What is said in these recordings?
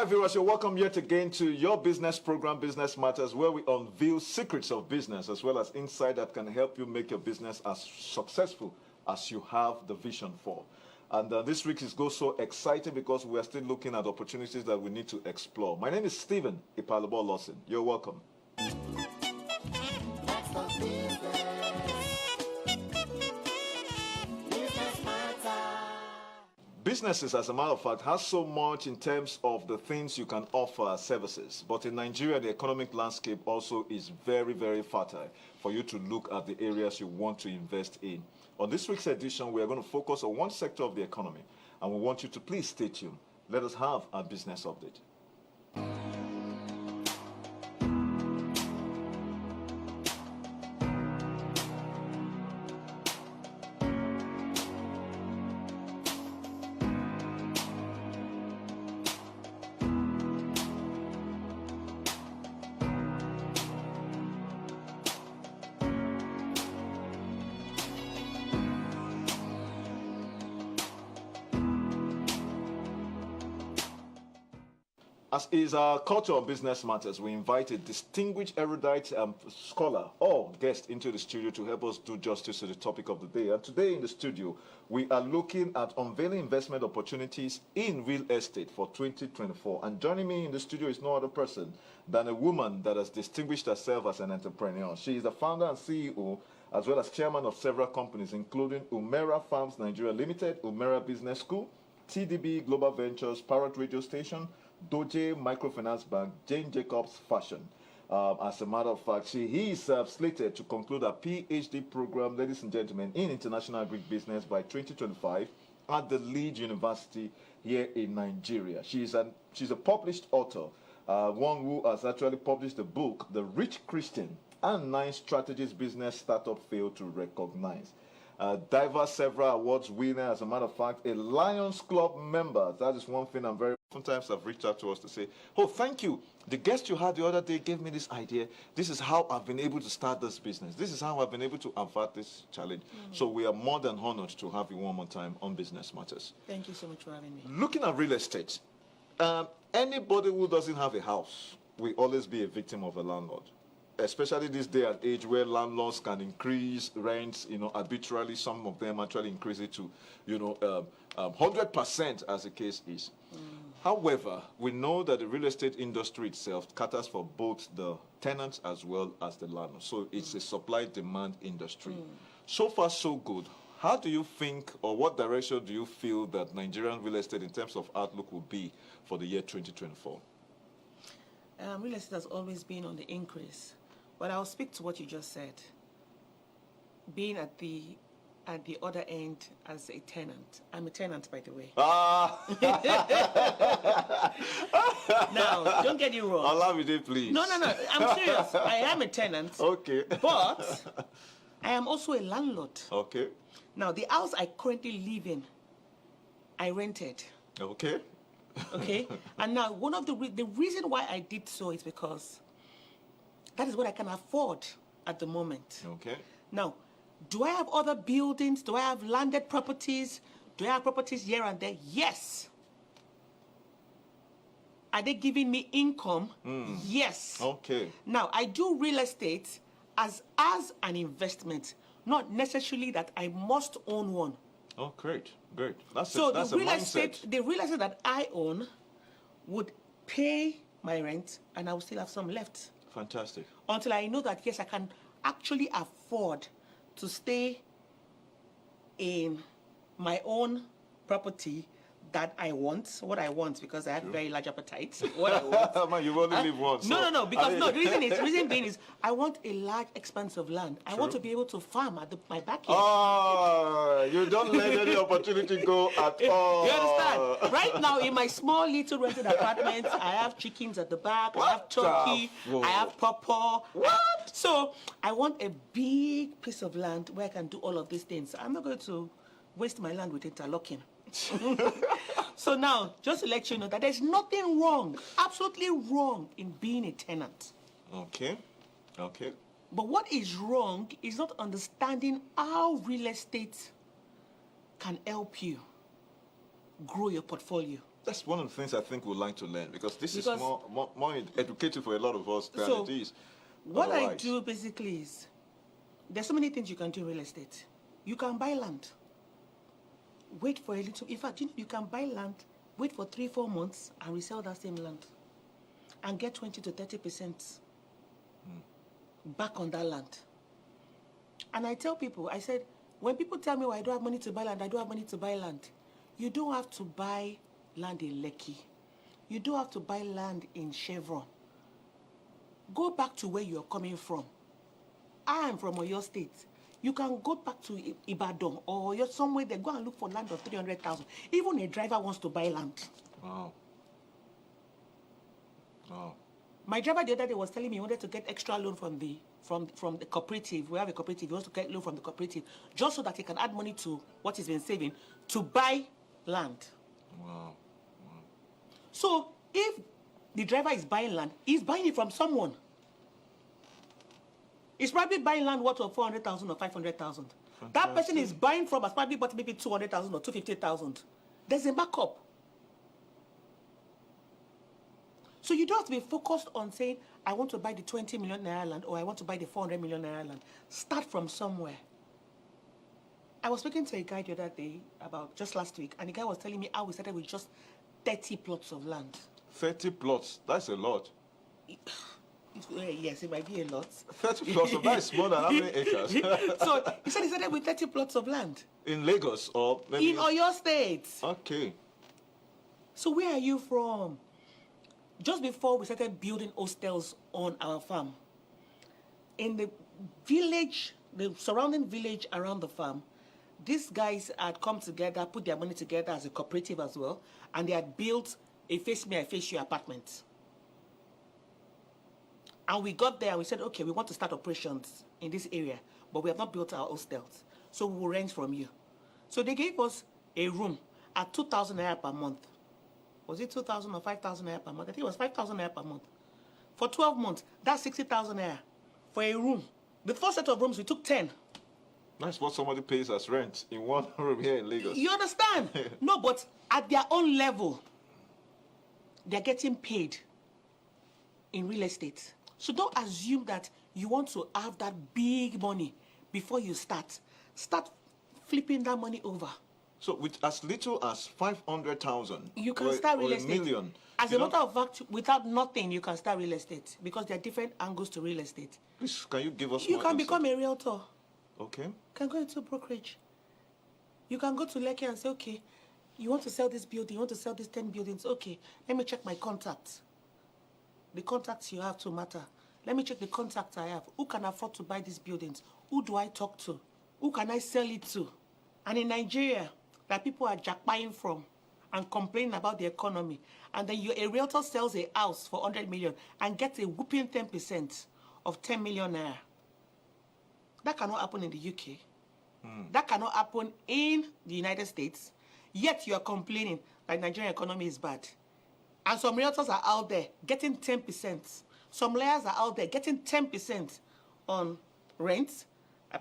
right, viewers, you're welcome yet again to your business program, Business Matters, where we unveil secrets of business as well as insight that can help you make your business as successful as you have the vision for. And this week is so exciting because we are still looking at opportunities that we need to explore. My name is Stephen Ipalobo Lawson. You're welcome. Businesses, as a matter of fact, have so much in terms of the things you can offer as services. But in Nigeria, the economic landscape also is very, very fertile for you to look at the areas you want to invest in. On this week's edition, we are going to focus on one sector of the economy, and we want you to please stay tuned. Let us have our business update. As is our culture of Business Matters, we invite a distinguished erudite scholar or guest into the studio to help us do justice to the topic of the day. And today in the studio, we are looking at unveiling investment opportunities in real estate for 2024. And joining me in the studio is no other person than a woman that has distinguished herself as an entrepreneur. She is the founder and CEO, as well as chairman of several companies, including Umera Farms Nigeria Limited, Umera Business School, TDB Global Ventures, Parrot Radio Station, Doje Microfinance Bank, Jane Jacobs Fashion. As a matter of fact, he is slated to conclude a PhD program, ladies and gentlemen, in international Greek business by 2025 at the Leeds University here in Nigeria. She's a published author, one who has actually published the book, The Rich Christian and 9 Strategies Business Startup Fail to Recognize. Diverse several awards winner, as a matter of fact, a Lions Club member. That is one thing sometimes have reached out to us to say, oh, thank you. The guest you had the other day gave me this idea. This is how I've been able to start this business. This is how I've been able to avert this challenge. So we are more than honored to have you one more time on Business Matters. Thank you so much for having me. Looking at real estate, anybody who doesn't have a house will always be a victim of a landlord. Especially this day and age where landlords can increase rents, arbitrarily. Some of them actually increase it to, 100% as the case is. However, we know that the real estate industry itself caters for both the tenants as well as the landlords. So it's a supply-demand industry. So far, so good. How do you think, or what direction do you feel that Nigerian real estate in terms of outlook will be for the year 2024? Real estate has always been on the increase. But I'll speak to what you just said. Being at the other end as a tenant. I'm a tenant, by the way. Now, don't get you wrong. Allow me, please. No. I'm serious. I am a tenant. Okay. But I am also a landlord. Okay. Now, the house I currently live in, I rented. Okay. Okay. And now, one of the reason why I did so is because that is what I can afford at the moment. Okay. Now, do I have other buildings? Do I have landed properties? Do I have properties here and there? Yes. Are they giving me income? Yes. Okay. Now, I do real estate as an investment, not necessarily that I must own one. Oh, great. That's the real estate that I own would pay my rent, and I will still have some left. Fantastic. Until I know that, yes, I can actually afford to stay in my own property that I want, what I want, because I have very large appetite. What I want. Man, you only live once. No, because the reason being is I want a large expanse of land. I want to be able to farm at my backyard. Oh, you don't let any opportunity go at all. You understand? Right now, in my small little rented apartment, I have chickens at the back, I have turkey, I have pawpaw. What? So I want a big piece of land where I can do all of these things. I'm not going to waste my land with interlocking. So now, just to let you know that there's nothing wrong, absolutely wrong, in being a tenant. Okay. But what is wrong is not understanding how real estate can help you grow your portfolio. That's one of the things I think we'd like to learn, because this is more educative for a lot of us than it is. What I do basically is, there's so many things you can do in real estate. You can buy land, wait for a little. In fact, you can buy land, wait for 3-4 months, and resell that same land, and get 20 to 30% back on that land. And I tell people, I said, when people tell me, well, I don't have money to buy land, I don't have money to buy land, you don't have to buy land in Lekki. You don't have to buy land in Chevron. Go back to where you're coming from. I am from Oyo State. You can go back to Ibadan or you're somewhere there, go and look for land of 300,000. Even a driver wants to buy land. Wow. Wow. My driver the other day was telling me he wanted to get extra loan from the cooperative. We have a cooperative. He wants to get loan from the cooperative just so that he can add money to what he's been saving to buy land. Wow. So if the driver is buying land, he's buying it from someone. He's probably buying land worth of 400,000 or 500,000. That person is buying from has probably bought maybe 200,000 or 250,000. There's a backup. So you don't have to be focused on saying, I want to buy the 20 million naira land or I want to buy the 400 million naira land. Start from somewhere. I was speaking to a guy the other day about just last week, and the guy was telling me how we started with just 30 plots of land. 30 plots? That's a lot. Yes, it might be a lot. 30 plots of that is more than how many acres? So he said he started with 30 plots of land. In Lagos or maybe... In Oyo State. Okay. So where are you from? Just before we started building hostels on our farm, in the village, the surrounding village around the farm, these guys had come together, put their money together as a cooperative as well, and they had built a face me, I face you apartment. And we got there and we said, okay, we want to start operations in this area, but we have not built our hostels, so we will rent from you. So they gave us a room at 2,000 naira per month. Was it 2,000 or 5,000 naira per month? I think it was 5,000 naira per month. For 12 months, that's 60,000 naira for a room. The first set of rooms, we took 10. That's what somebody pays as rent in one room here in Lagos. You understand? No, but at their own level, they're getting paid in real estate. So don't assume that you want to have that big money before you start. Start flipping that money over. So with as little as 500,000, you can start real or estate. $1 million. As a matter of fact, without nothing, you can start real estate because there are different angles to real estate. Please, can you give us You more can insight? become a realtor. Okay. You can go into brokerage. You can go to Lekki and say, okay, you want to sell this building, you want to sell these 10 buildings. Okay, let me check my contacts. The contacts you have to matter. Let me check the contacts I have. Who can afford to buy these buildings? Who do I talk to? Who can I sell it to? And in Nigeria, that people are jackpying from and complaining about the economy. And then a realtor sells a house for 100 million and gets a whooping 10% of 10 million naira. That cannot happen in the UK. That cannot happen in the United States. Yet you are complaining that the Nigerian economy is bad. And some realtors are out there getting 10%. Some lawyers are out there getting 10% on rent.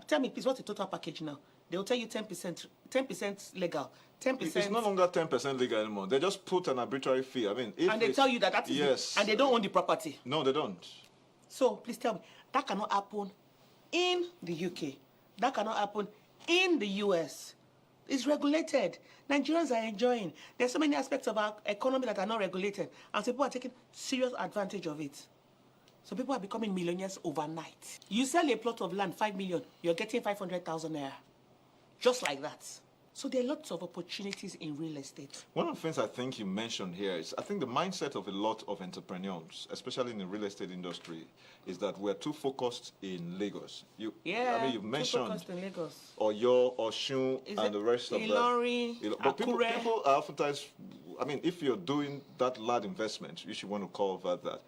Tell me, please, what's the total package now? They'll tell you 10%, 10% legal, 10%. It's no longer 10% legal anymore. They just put an arbitrary fee. I mean, if and they tell you that is yes, it, and they don't own the property. No, they don't. So please tell me, that cannot happen in the UK. That cannot happen in the US. It's regulated. Nigerians are enjoying. There's so many aspects of our economy that are not regulated, and so people are taking serious advantage of it. So people are becoming millionaires overnight. You sell a plot of land, 5 million, you're getting 500,000 naira. Just like that. So there are lots of opportunities in real estate. One of the things I think you mentioned here is, I think the mindset of a lot of entrepreneurs, especially in the real estate industry, is that we're too focused in Lagos. I mean, you've mentioned too focused in Lagos. Oyo, Oshun, and the rest of Ilorin, that. But people are oftentimes, I mean, if you're doing that large investment, you should want to cover that.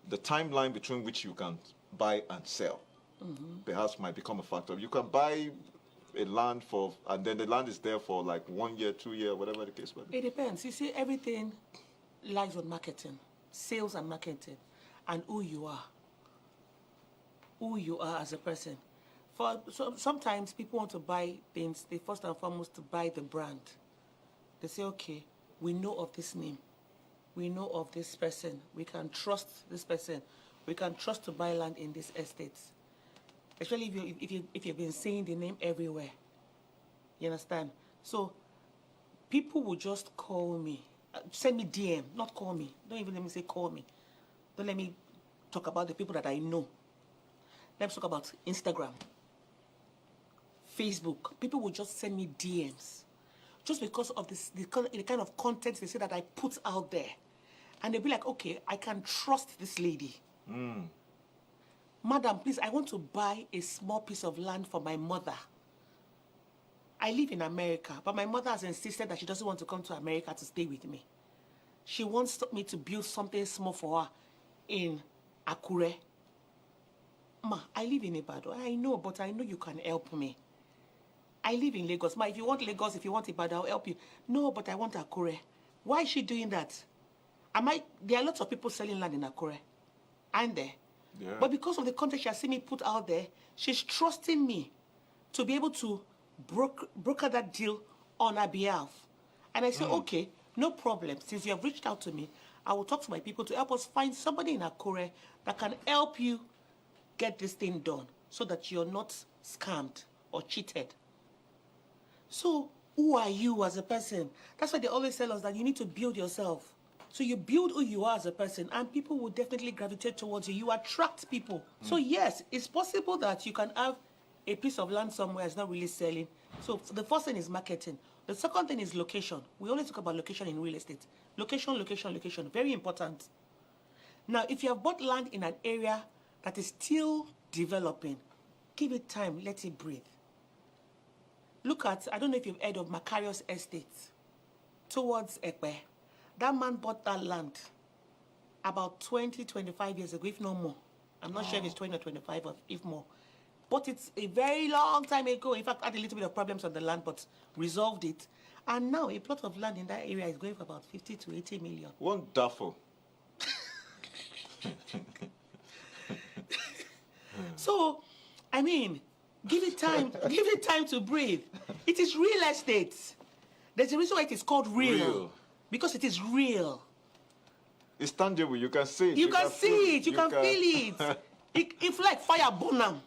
The timeline between which you can buy and sell perhaps might become a factor. You can buy a land and then the land is there for like 1 year, 2 years, whatever the case might be. It depends. You see, everything lies on marketing, sales and marketing, and who you are as a person. Sometimes people want to buy things, they first and foremost to buy the brand. They say, okay, we know of this name. We know of this person. We can trust this person. We can trust to buy land in this estate. Especially if you've been saying the name everywhere. You understand? So people will just call me, send me DM, not call me. Don't even let me say call me. Don't let me talk about the people that I know. Let's talk about Instagram, Facebook. People will just send me DMs just because of the kind of content they say that I put out there. And they'll be like, okay, I can trust this lady. Madam, please, I want to buy a small piece of land for my mother. I live in America, but my mother has insisted that she doesn't want to come to America to stay with me. She wants me to build something small for her in Akure. Ma, I live in Ibadan. I know, but I know you can help me. I live in Lagos. Ma, if you want Lagos, if you want Ibadan, I'll help you. No, but I want Akure. Why is she doing that? There are lots of people selling land in Akure. I'm there. Yeah. But because of the content she has seen me put out there, she's trusting me to be able to broker that deal on her behalf. And I say, okay, no problem. Since you have reached out to me, I will talk to my people to help us find somebody in Akure that can help you get this thing done so that you're not scammed or cheated. So who are you as a person? That's why they always tell us that you need to build yourself. So you build who you are as a person, and people will definitely gravitate towards you. You attract people. So yes, it's possible that you can have a piece of land somewhere it's not really selling. So the first thing is marketing. The second thing is location. We always talk about location in real estate. Location, location, location. Very important. Now, if you have bought land in an area that is still developing, give it time, let it breathe. Look at, I don't know if you've heard of Macarius Estate towards Ekpe. That man bought that land about 20, 25 years ago, if not more. I'm not sure if it's 20 or 25 or if more. But it's a very long time ago. In fact, I had a little bit of problems on the land, but resolved it. And now a plot of land in that area is going for about 50 to 80 million. Wonderful. So, I mean, give it time to breathe. It is real estate. There's a reason why it is called real. Because it is real. It's tangible. You can see it. You can see it. You can feel it. If like fire burn them.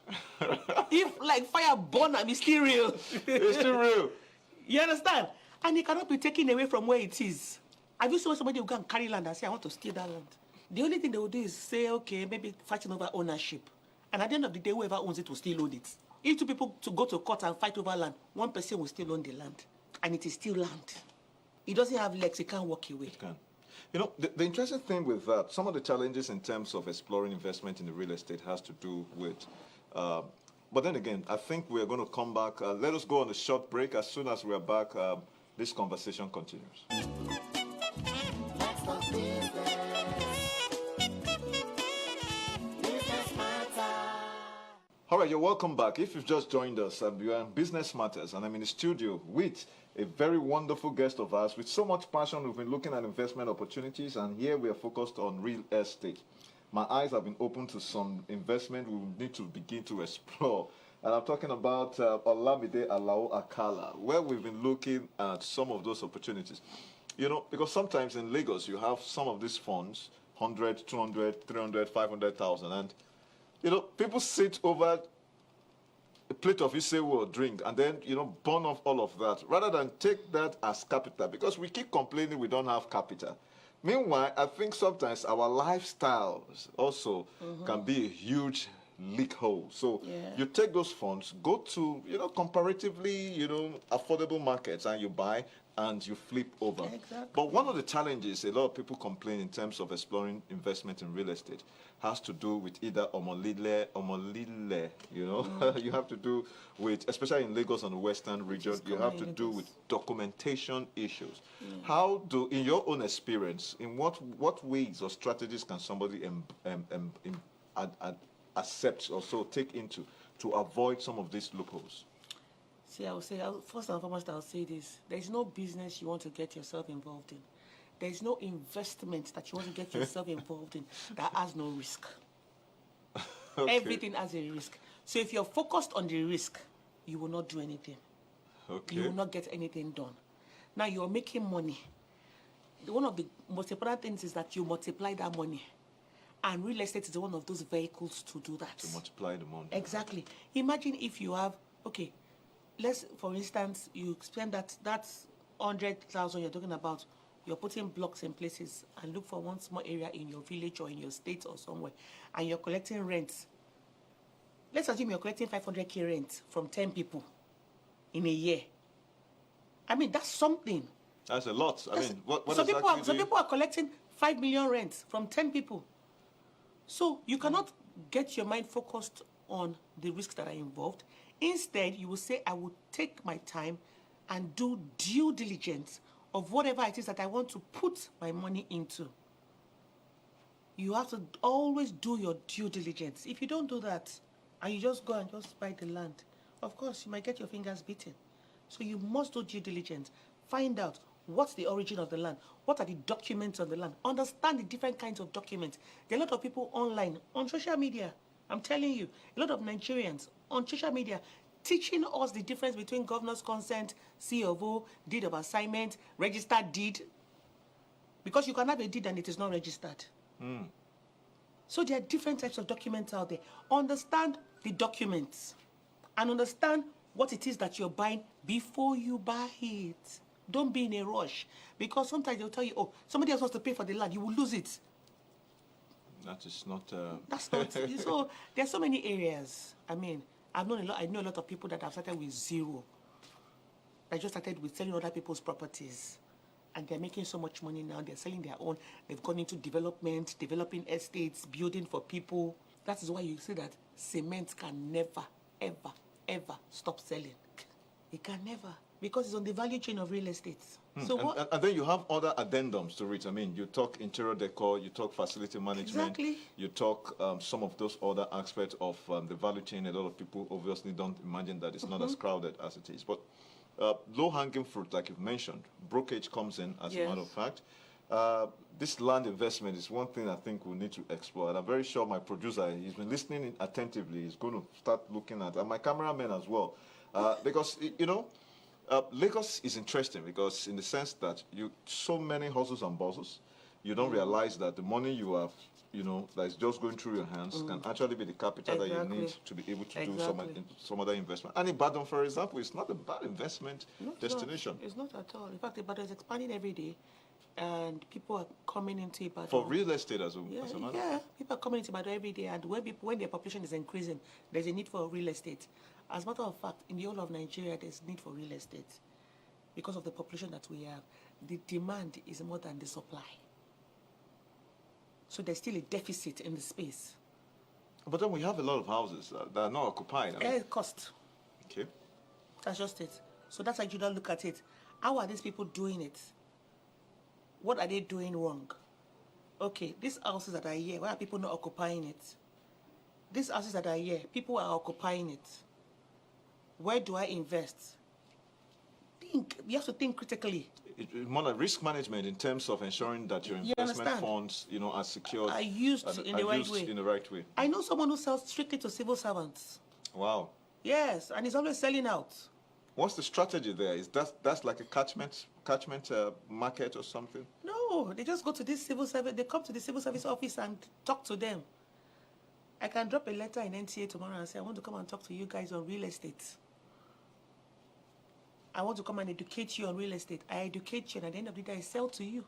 If like fire burn them, it's still real. It's still real. You understand? And it cannot be taken away from where it is. Have you seen somebody who go and carry land and say, I want to steal that land? The only thing they will do is say, okay, maybe fighting over ownership. And at the end of the day, whoever owns it will still own it. If two people to go to court and fight over land, one person will still own the land. And it is still land. It doesn't have legs, it can't walk away. It can. You know, the interesting thing with that, some of the challenges in terms of exploring investment in the real estate has to do with, but then again, I think we're going to come back. Let us go on a short break. As soon as we're back, this conversation continues. All right, you're welcome back. If you've just joined us, you are in Business Matters, and I'm in the studio with a very wonderful guest of ours with so much passion. We've been looking at investment opportunities, and here we are focused on real estate. My eyes have been open to some investment we need to begin to explore. And I'm talking about Olamide Alao Akala, where we've been looking at some of those opportunities. You know, because sometimes in Lagos, you have some of these funds, 100, 200, 300, 500,000, and you know, people sit over a plate of Isewu or drink and then, you know, burn off all of that rather than take that as capital, because we keep complaining we don't have capital. Meanwhile, I think sometimes our lifestyles also can be a huge leak hole. So you take those funds, go to, you know, comparatively, you know, affordable markets and you buy and you flip over. Exactly. But one of the challenges a lot of people complain in terms of exploring investment in real estate has to do with either omolile, you know, you have to do with, especially in Lagos and the Western region, you have to do with documentation issues. How do, in your own experience, in what ways or strategies can somebody accept or so take into to avoid some of these loopholes? See, first and foremost, I'll say this. There is no business you want to get yourself involved in. There is no investment that you want to get yourself involved in that has no risk. Okay. Everything has a risk. So if you're focused on the risk, you will not do anything. Okay. You will not get anything done. Now you're making money. one of the most important things is that you multiply that money. And real estate is one of those vehicles to do that. To multiply the money. Exactly. Imagine if you have, okay, let's, for instance, you spend that's 100,000 you're talking about, you're putting blocks in places, and look for one small area in your village or in your state or somewhere, and you're collecting rent. Let's assume you're collecting 500K rent from 10 people in a year. I mean, that's something. That's a lot. I mean, what some exactly people are collecting 5 million rents from 10 people. So you cannot get your mind focused on the risks that are involved. Instead, you will say, I will take my time and do due diligence of whatever it is that I want to put my money into. You have to always do your due diligence. If you don't do that, and you just go and just buy the land, of course, you might get your fingers beaten. So you must do due diligence. Find out what's the origin of the land, what are the documents on the land, understand the different kinds of documents. There are a lot of people online, on social media, I'm telling you, a lot of Nigerians on social media teaching us the difference between governor's consent, C of O, deed of assignment, registered deed. Because you can have a deed and it is not registered. So there are different types of documents out there. Understand the documents and understand what it is that you're buying before you buy it. Don't be in a rush, because sometimes they'll tell you, oh, somebody else wants to pay for the land, you will lose it. That is not... That's not... So there are so many areas. I mean, I know a lot of people that have started with zero. They just started with selling other people's properties. And they're making so much money now. They're selling their own. They've gone into development, developing estates, building for people. That is why you see that cement can never, ever, ever stop selling. It can never. Because it's on the value chain of real estate. So and then you have other addendums to it. I mean, you talk interior decor, you talk facility management, exactly. You talk some of those other aspects of the value chain. A lot of people obviously don't imagine that it's not as crowded as it is. But low-hanging fruit, like you've mentioned, brokerage comes in, as a matter of fact. This land investment is one thing I think we need to explore. And I'm very sure my producer, he's been listening attentively. He's going to start looking at, and my cameraman as well. Because, you know, Lagos is interesting because in the sense that so many hustles and bustles, you don't realize that the money you have, you know, that is just going through your hands can actually be the capital that you need to be able to do some other investment. And Ibadan, for example, is not a bad investment destination. It's not at all. In fact, Ibadan is expanding every day, and people are coming into Ibadan. For real estate as well? Yeah, people are coming into Ibadan every day, and when their population is increasing, there's a need for real estate. As a matter of fact, in the whole of Nigeria, there's need for real estate. Because of the population that we have, the demand is more than the supply. So there's still a deficit in the space. But then we have a lot of houses that are not occupied. I mean, cost. Okay. That's just it. So that's how you don't look at it. How are these people doing it? What are they doing wrong? Okay, these houses that are here, why are people not occupying it? These houses that are here, people are occupying it. Where do I invest? You have to think critically. It's more like risk management in terms of ensuring that your investment funds, you know, are secured. Are used in the right way. I know someone who sells strictly to civil servants. Wow. Yes, and he's always selling out. What's the strategy there? Is that's like a catchment market or something? No, they just go to this civil service. They come to the civil service office and talk to them. I can drop a letter in NTA tomorrow and say, I want to come and talk to you guys on real estate. I want to come and educate you on real estate. I educate you, and at the end of the day, I sell to you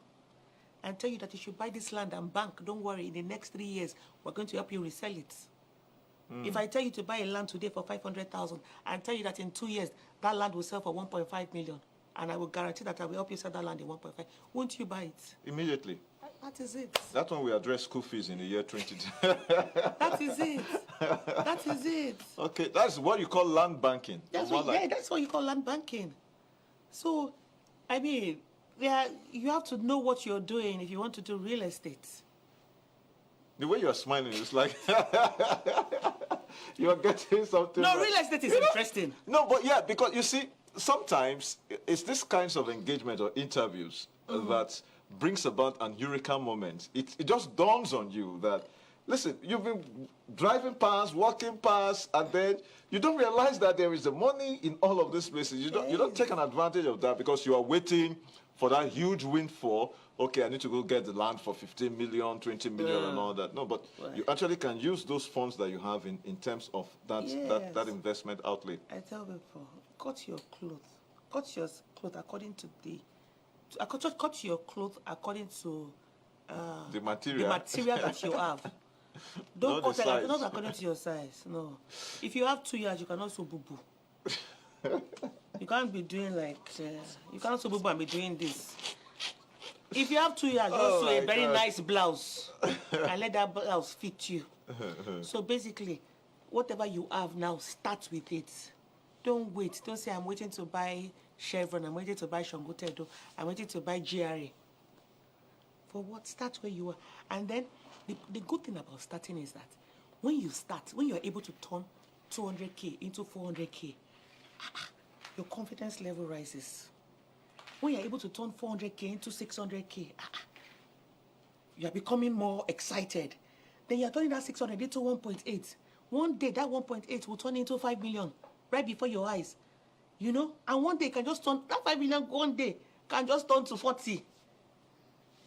and tell you that you should buy this land and bank. Don't worry, in the next 3 years, we're going to help you resell it. If I tell you to buy a land today for 500,000 and tell you that in 2 years, that land will sell for 1.5 million, and I will guarantee that I will help you sell that land in 1.5, won't you buy it? Immediately. That is it. That's when we address school fees in the year 20. That is it. That is it. Okay, that's what you call land banking. That's what you call land banking. So, I mean, you have to know what you're doing if you want to do real estate. The way you're smiling is like you're getting something. No, real estate is interesting. No, but yeah, because you see, sometimes it's this kinds of engagement or interviews that brings about an eureka moment. It just dawns on you that, listen, you've been driving past, walking past, and then you don't realize that there is the money in all of these places. You don't take an advantage of that because you are waiting for that huge windfall okay, I need to go get the land for 15 million, 20 million and all that. No, but you actually can use those funds that you have in terms of that, that investment outlay. I tell people, cut your clothes. Cut your clothes according to cut your clothes according to the material that you have. Don't cut it not according to your size. No. If you have 2 years, you cannot sew boo-boo. You can't be doing like you can't sew boo-boo and be doing this. If you have 2 years, you sew a very nice blouse and let that blouse fit you. So basically, whatever you have now, start with it. Don't wait. Don't say I'm waiting to buy Chevron. I'm waiting to buy Shangotedo. I'm waiting to buy GRA. For what? Start where you are. And then the good thing about starting is that when you start, when you're able to turn 200K into 400K, your confidence level rises. When you're able to turn 400K into 600K, you are becoming more excited. Then you're turning that 600 into 1.8. One day, that 1.8 will turn into 5 million right before your eyes. You know? And one day can just turn, that 5 million one day can just turn to 40.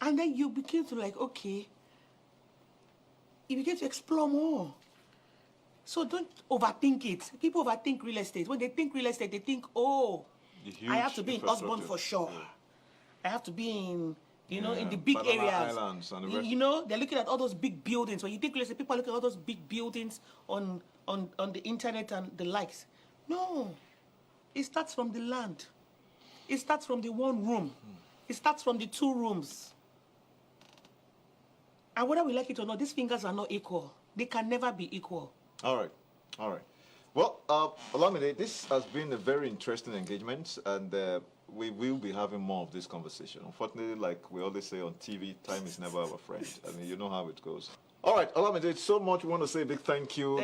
And then you begin to like, okay, you begin to explore more. So don't overthink it. People overthink real estate. When they think real estate, they think, oh, I have to be in Osborne for sure. I have to be in, you know, in the big areas. Islands and the rest. You know, they're looking at all those big buildings. When you think real estate, people are looking at all those big buildings on the internet and the likes. No. It starts from the land. It starts from the 1 room. It starts from the 2 rooms. And whether we like it or not, these fingers are not equal. They can never be equal. All right. All right. Well, Olamide, this has been a very interesting engagement, and we will be having more of this conversation. Unfortunately, like we always say on TV, time is never our friend. I mean, you know how it goes. All right, Olamide, so much. We want to say a big thank you,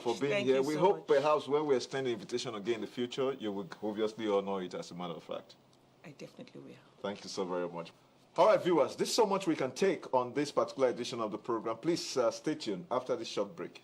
for being here. We hope perhaps when we extend the invitation again in the future, you will obviously honor it, as a matter of fact. I definitely will. Thank you so very much. All right, viewers, this is so much we can take on this particular edition of the program. Please stay tuned after this short break.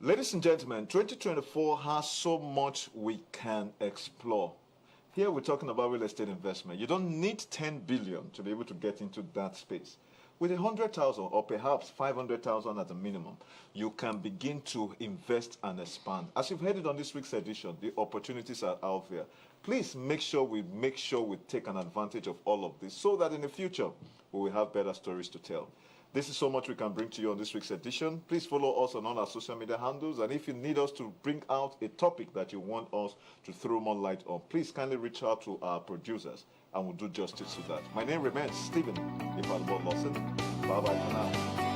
Ladies and gentlemen, 2024 has so much we can explore. Here we're talking about real estate investment. You don't need 10 billion to be able to get into that space. With 100,000 or perhaps 500,000 at a minimum, you can begin to invest and expand. As you've heard it on this week's edition, the opportunities are out there. Please make sure we take an advantage of all of this so that in the future we will have better stories to tell. This is so much we can bring to you on this week's edition. Please follow us on all our social media handles, and if you need us to bring out a topic that you want us to throw more light on, please kindly reach out to our producers and we'll do justice to that. My name remains Stephen Ifalbo Lawson. Bye-bye for now.